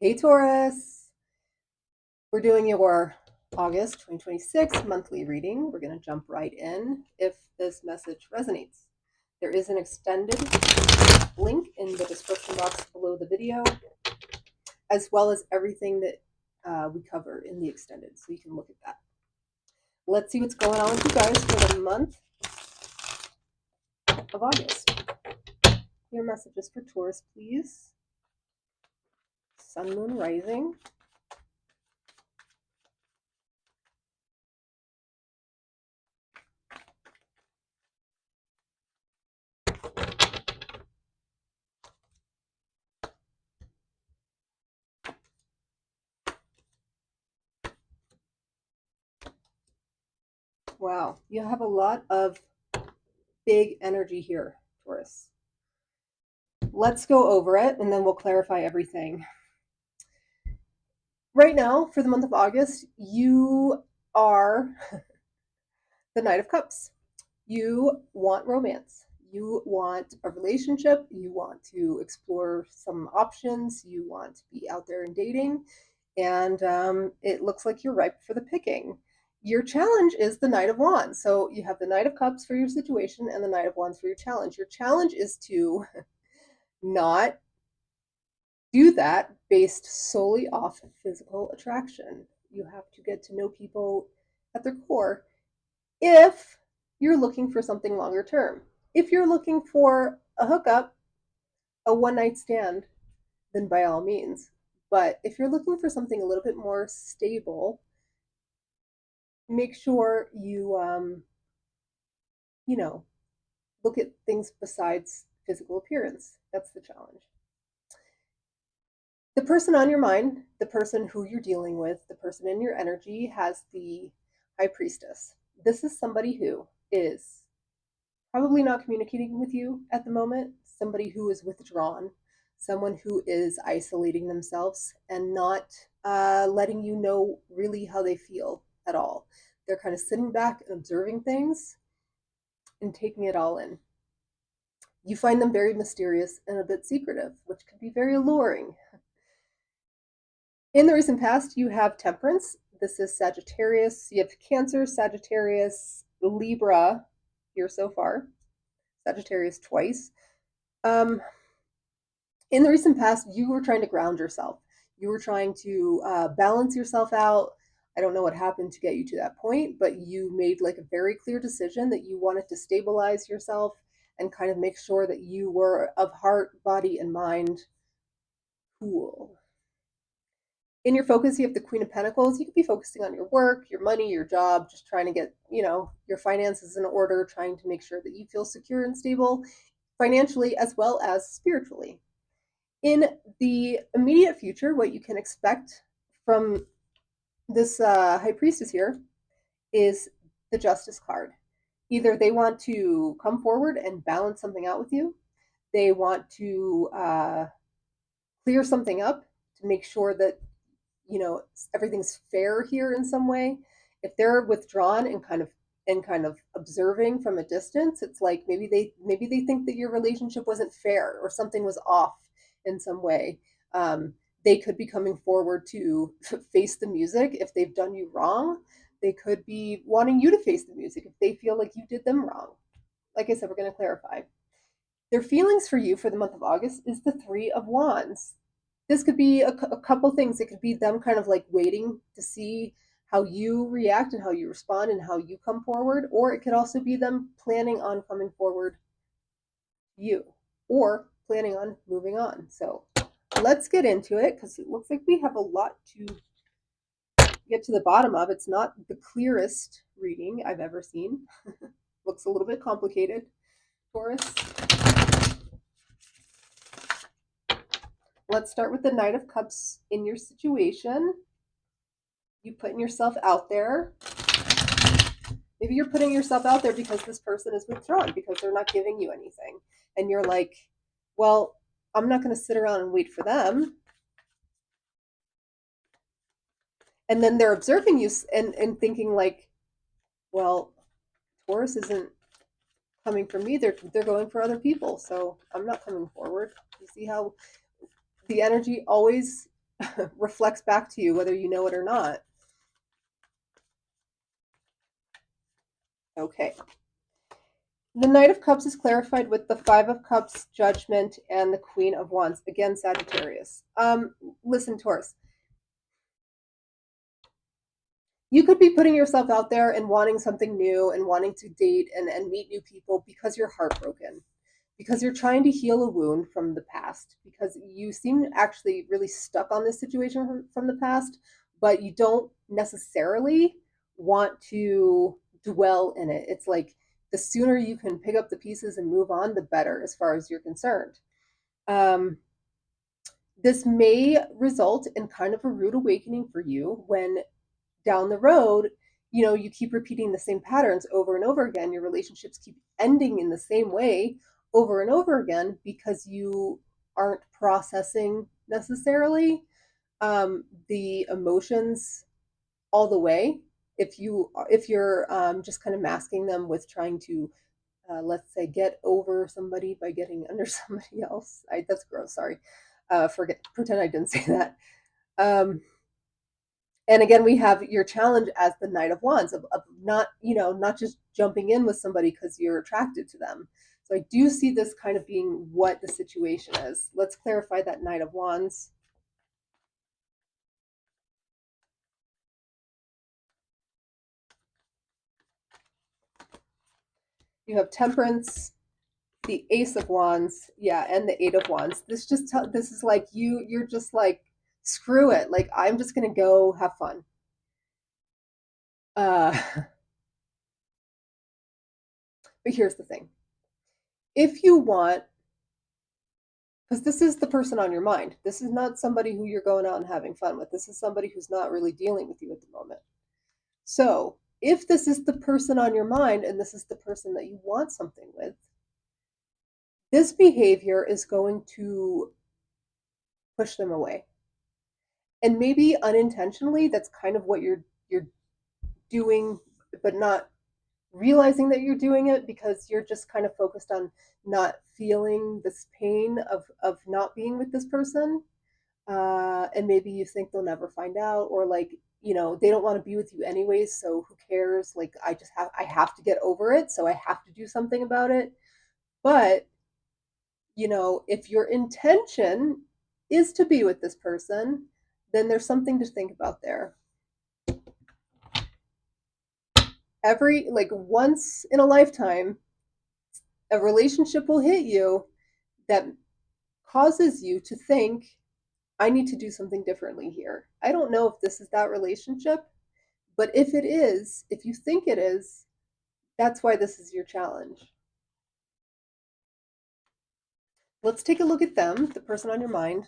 Hey Taurus, we're doing your August 2026 monthly reading. We're going to jump right in if this message resonates. There is an extended link in the description box below the video, as well as everything that we cover in the extended, so you can look at that. Let's see what's going on with you guys for the month of August. Your messages for Taurus, please. Sun, Moon, Rising. Wow, you have a lot of big energy here, Taurus. Let's go over it and then we'll clarify everything. Right now, for the month of August, you are the Knight of Cups. You want romance. You want a relationship. You want to explore some options. You want to be out there and dating. And it looks like you're ripe for the picking. Your challenge is the Knight of Wands. So you have the Knight of Cups for your situation and the Knight of Wands for your challenge. Your challenge is to not do that based solely off physical attraction. You have to get to know people at their core if you're looking for something longer term. If you're looking for a hookup, a one night stand, then by all means. But if you're looking for something a little bit more stable, make sure you know, look at things besides physical appearance. That's the challenge. The person on your mind, the person who you're dealing with, the person in your energy has the High Priestess. This is somebody who is probably not communicating with you at the moment, somebody who is withdrawn, someone who is isolating themselves and not letting you know really how they feel at all. They're kind of sitting back and observing things and taking it all in. You find them very mysterious and a bit secretive, which can be very alluring. In the recent past, you have Temperance. This is Sagittarius. You have Cancer, Sagittarius, Libra here so far. Sagittarius twice. In the recent past, you were trying to ground yourself. You were trying to balance yourself out. I don't know what happened to get you to that point, but you made like a very clear decision that you wanted to stabilize yourself and kind of make sure that you were of heart, body, and mind cool. In your focus, you have the Queen of Pentacles. You could be focusing on your work, your money, your job, just trying to get, your finances in order, trying to make sure that you feel secure and stable financially as well as spiritually. In the immediate future, what you can expect from this High Priestess here is the Justice card. Either they want to come forward and balance something out with you, they want to clear something up to make sure that everything's fair here in some way. If they're withdrawn and kind of observing from a distance, it's like maybe they think that your relationship wasn't fair or something was off in some way. They could be coming forward to face the music if they've done you wrong. They could be wanting you to face the music if they feel like you did them wrong. Like I said, we're going to clarify. Their feelings for you for the month of August is the Three of Wands. This could be a couple things. It could be them kind of like waiting to see how you react and how you respond and how you come forward, or it could also be them planning on coming forward to you or planning on moving on. So let's get into it because it looks like we have a lot to get to the bottom of. It's not the clearest reading I've ever seen. Looks a little bit complicated, Taurus. Let's start with the Knight of Cups in your situation. You putting yourself out there. Maybe you're putting yourself out there because this person is withdrawn, because they're not giving you anything. And you're like, well, I'm not going to sit around and wait for them. And then they're observing you and thinking like, well, Taurus isn't coming for me. They're going for other people. So I'm not coming forward. You see how the energy always reflects back to you, whether you know it or not. Okay. The Knight of Cups is clarified with the Five of Cups, Judgment, and the Queen of Wands. Again, Sagittarius. Listen, Taurus, you could be putting yourself out there and wanting something new and wanting to date and meet new people because you're heartbroken, because you're trying to heal a wound from the past, because you seem actually really stuck on this situation from the past, but you don't necessarily want to dwell in it. It's like the sooner you can pick up the pieces and move on, the better, as far as you're concerned. Um, this may result in kind of a rude awakening for you when down the road, you keep repeating the same patterns over and over again. Your relationships keep ending in the same way over and over again because you aren't processing necessarily the emotions all the way. If you're just kind of masking them with trying to, let's say, get over somebody by getting under somebody else. That's gross. Sorry. Forget. Pretend I didn't say that. Um, and again, we have your challenge as the Knight of Wands of not, not just jumping in with somebody because you're attracted to them. So I do see this kind of being what the situation is. Let's clarify that Knight of Wands. You have Temperance, the Ace of Wands, yeah, and the Eight of Wands. This is like you're just like, screw it. Like, I'm just gonna go have fun. Uh, but here's the thing: if you want, because this is the person on your mind. This is not somebody who you're going out and having fun with. This is somebody who's not really dealing with you at the moment. So, if this is the person on your mind and this is the person that you want something with, this behavior is going to push them away. And maybe unintentionally, that's kind of what you're doing, but not realizing that you're doing it because you're just kind of focused on not feeling this pain of not being with this person. And maybe you think they'll never find out, or like, they don't want to be with you anyways, so who cares? Like, I have to get over it, so I have to do something about it. But if your intention is to be with this person, then there's something to think about there. Every, like, once in a lifetime, a relationship will hit you that causes you to think, I need to do something differently here. I don't know if this is that relationship, but if it is, if you think it is, that's why this is your challenge. Let's take a look at them, the person on your mind.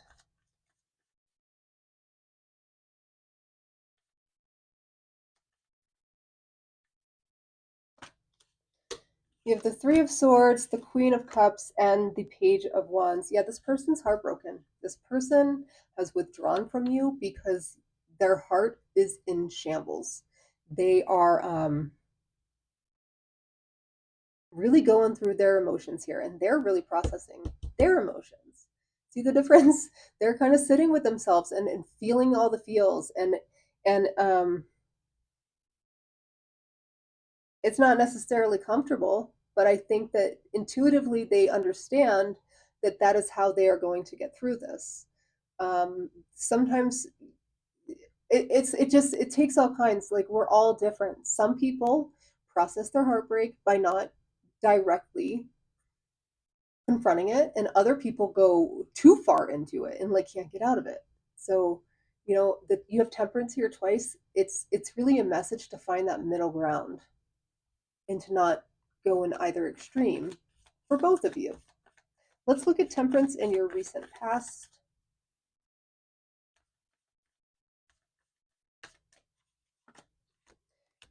You have the Three of Swords, the Queen of Cups, and the Page of Wands. Yeah, this person's heartbroken. This person has withdrawn from you because their heart is in shambles. They are really going through their emotions here, and they're really processing their emotions. See the difference? They're kind of sitting with themselves and feeling all the feels, and it's not necessarily comfortable, but I think that intuitively they understand that that is how they are going to get through this. Sometimes it takes all kinds. Like, we're all different. Some people process their heartbreak by not directly confronting it, and other people go too far into it and like can't get out of it. So, that you have Temperance here twice. It's really a message to find that middle ground and to not go in either extreme for both of you. Let's look at Temperance in your recent past.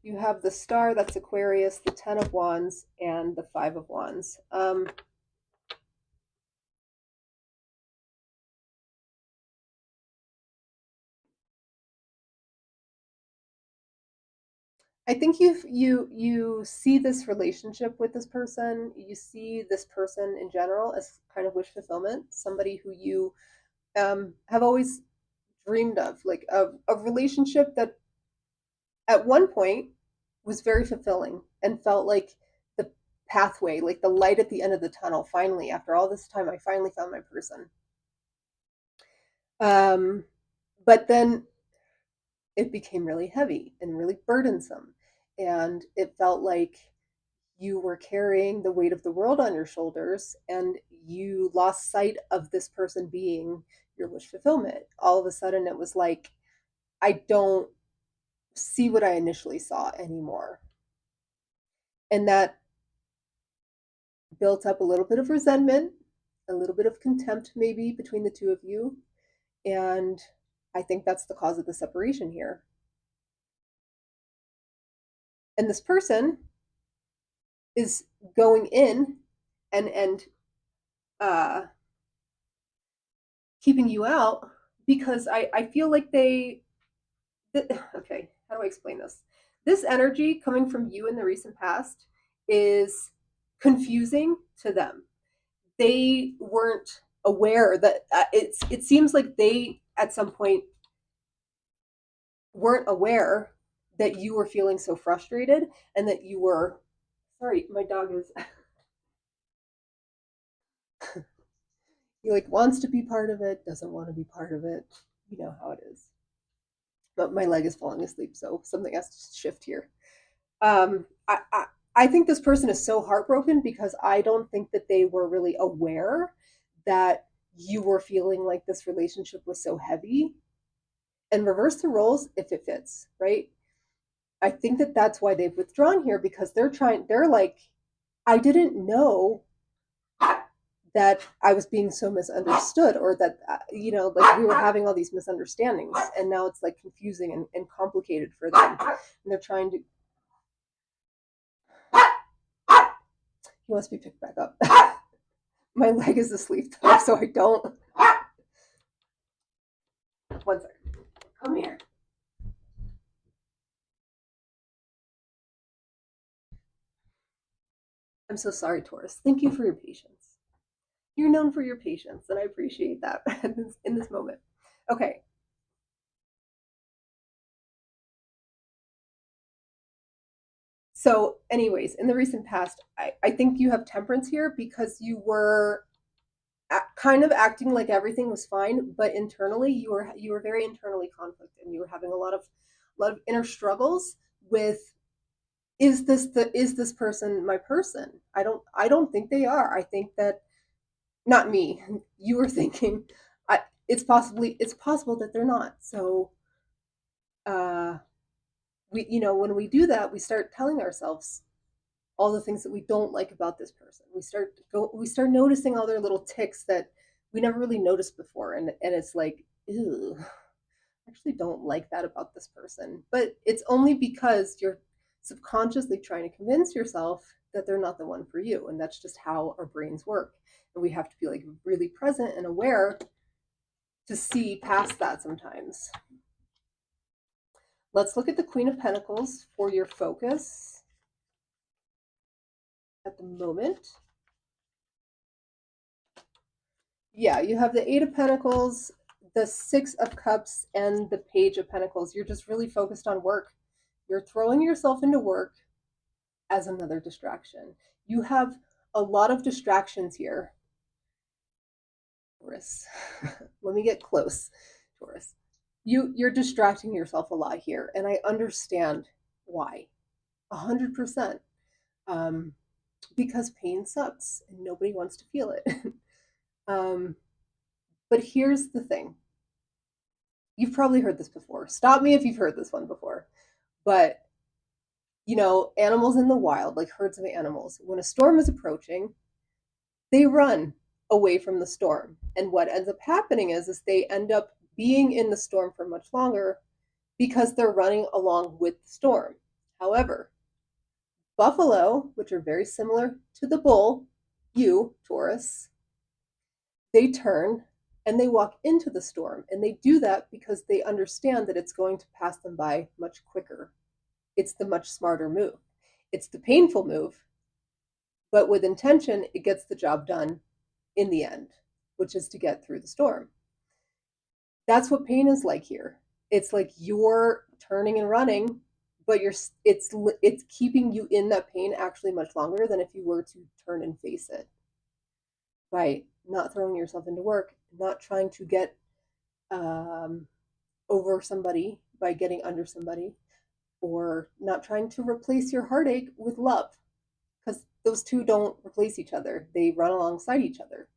You have the Star, that's Aquarius, the Ten of Wands, and the Five of Wands. I think you see this relationship with this person. You see this person in general as kind of wish fulfillment, somebody who you have always dreamed of, like a relationship that at one point was very fulfilling and felt like the pathway, like the light at the end of the tunnel. Finally, after all this time, I finally found my person. Um, but then it became really heavy and really burdensome. And it felt like you were carrying the weight of the world on your shoulders and you lost sight of this person being your wish fulfillment. All of a sudden, it was like, I don't see what I initially saw anymore. And that built up a little bit of resentment, a little bit of contempt, maybe between the two of you. And I think that's the cause of the separation here. And this person is going in and uh, keeping you out because I feel like okay, how do I explain this? This energy coming from you in the recent past is confusing to them. They weren't aware that it seems like they at some point weren't aware that you were feeling so frustrated and that you were sorry, my dog is he like wants to be part of it, doesn't want to be part of it. You know how it is. But my leg is falling asleep, so something has to shift here. I think this person is so heartbroken because I don't think that they were really aware that you were feeling like this relationship was so heavy. And reverse the roles if it fits, right? I think that that's why they've withdrawn here because they're like, I didn't know that I was being so misunderstood or that, like we were having all these misunderstandings. And now it's like confusing and complicated for them. And they're trying to, he wants to be picked back up. My leg is asleep though, so I don't. One second. Come here. I'm so sorry, Taurus. Thank you for your patience. You're known for your patience, and I appreciate that in this moment. Okay. So, anyways, in the recent past, I think you have temperance here because you were kind of acting like everything was fine, but internally you were very internally conflicted, and you were having a lot of inner struggles with is this person my person? I don't think they are. I think that not me. You were thinking it's possible that they're not. So uh when we do that, we start telling ourselves all the things that we don't like about this person. We start noticing all their little ticks that we never really noticed before, and it's like, ew, I actually don't like that about this person. But it's only because you're subconsciously trying to convince yourself that they're not the one for you, and that's just how our brains work. And we have to be like really present and aware to see past that sometimes. Let's look at the Queen of Pentacles for your focus at the moment. Yeah, you have the Eight of Pentacles, the Six of Cups, and the Page of Pentacles. You're just really focused on work. You're throwing yourself into work as another distraction. You have a lot of distractions here, Taurus. Let me get close, Taurus. You're distracting yourself a lot here, and I understand why. 100%. Um, because pain sucks and nobody wants to feel it. um, but here's the thing. You've probably heard this before. Stop me if you've heard this one before. But, animals in the wild, like herds of animals, when a storm is approaching, they run away from the storm. And what ends up happening is they end up being in the storm for much longer because they're running along with the storm. However, buffalo, which are very similar to the bull, you, Taurus, they turn and they walk into the storm. And they do that because they understand that it's going to pass them by much quicker. It's the much smarter move. It's the painful move, but with intention, it gets the job done in the end, which is to get through the storm. That's what pain is like here. It's like you're turning and running, but it's keeping you in that pain actually much longer than if you were to turn and face it by not throwing yourself into work, not trying to get um, over somebody by getting under somebody, or not trying to replace your heartache with love, because those two don't replace each other, they run alongside each other.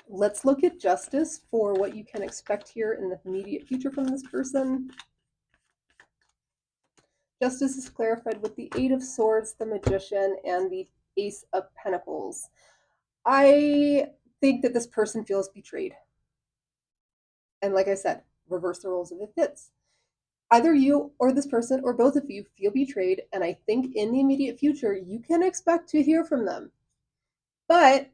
Let's look at justice for what you can expect here in the immediate future from this person. Justice is clarified with the Eight of Swords, the Magician, and the Ace of Pentacles. I think that this person feels betrayed. And like I said, reverse the roles if it fits. Either you or this person or both of you feel betrayed, and I think in the immediate future you can expect to hear from them. But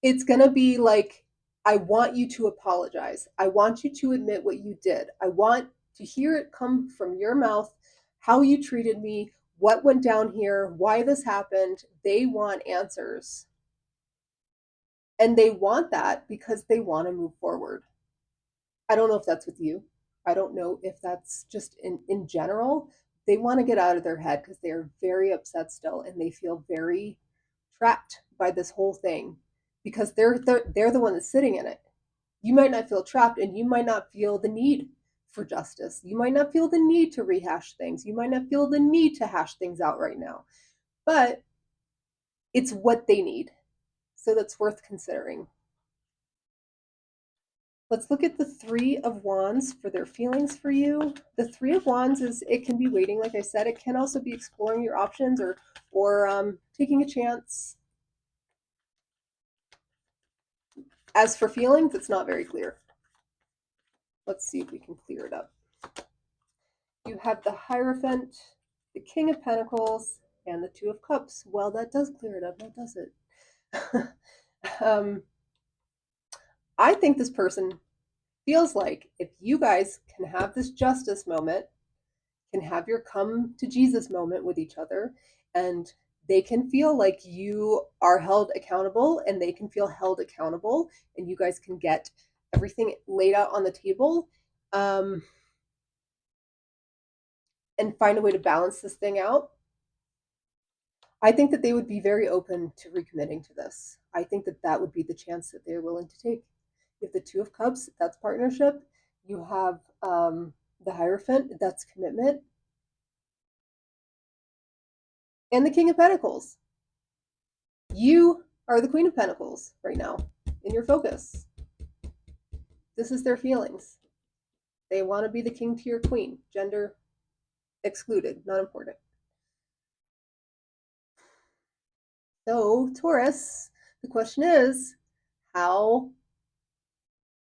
it's going to be like, I want you to apologize. I want you to admit what you did. I want to hear it come from your mouth, how you treated me, what went down here, why this happened. They want answers. And they want that because they want to move forward. I don't know if that's with you. I don't know if that's just in general. They want to get out of their head because they are very upset still and they feel very trapped by this whole thing because they're the one that's sitting in it. You might not feel trapped and you might not feel the need for justice. You might not feel the need to rehash things. You might not feel the need to hash things out right now. But it's what they need. So that's worth considering. Let's look at the Three of Wands for their feelings for you. The Three of Wands is, it can be waiting, like I said. It can also be exploring your options or taking a chance. As for feelings, it's not very clear. Let's see if we can clear it up. You have the Hierophant, the King of Pentacles, and the Two of Cups. Well, that does clear it up, now does it? I think this person feels like if you guys can have this justice moment, can have your come to Jesus moment with each other, and they can feel like you are held accountable and they can feel held accountable, and you guys can get everything laid out on the table, and find a way to balance this thing out. I think that they would be very open to recommitting to this. I think that that would be the chance that they're willing to take. You have the Two of Cups, that's partnership. You have the Hierophant, that's commitment. And the King of Pentacles. You are the Queen of Pentacles right now in your focus. This is their feelings. They want to be the king to your queen. Gender excluded, not important. So, Taurus, the question is, how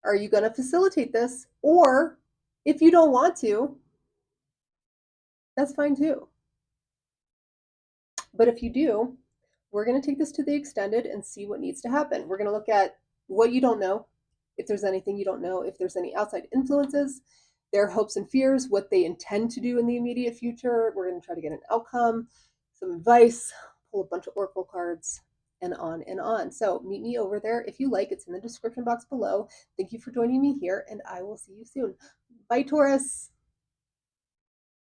are you going to facilitate this? Or if you don't want to, that's fine too. But if you do, we're going to take this to the extended and see what needs to happen. We're going to look at what you don't know, if there's anything you don't know, if there's any outside influences, their hopes and fears, what they intend to do in the immediate future. We're going to try to get an outcome, some advice, pull a bunch of oracle cards, and on and on. So meet me over there if you like. It's in the description box below. Thank you for joining me here, and I will see you soon. Bye, Taurus.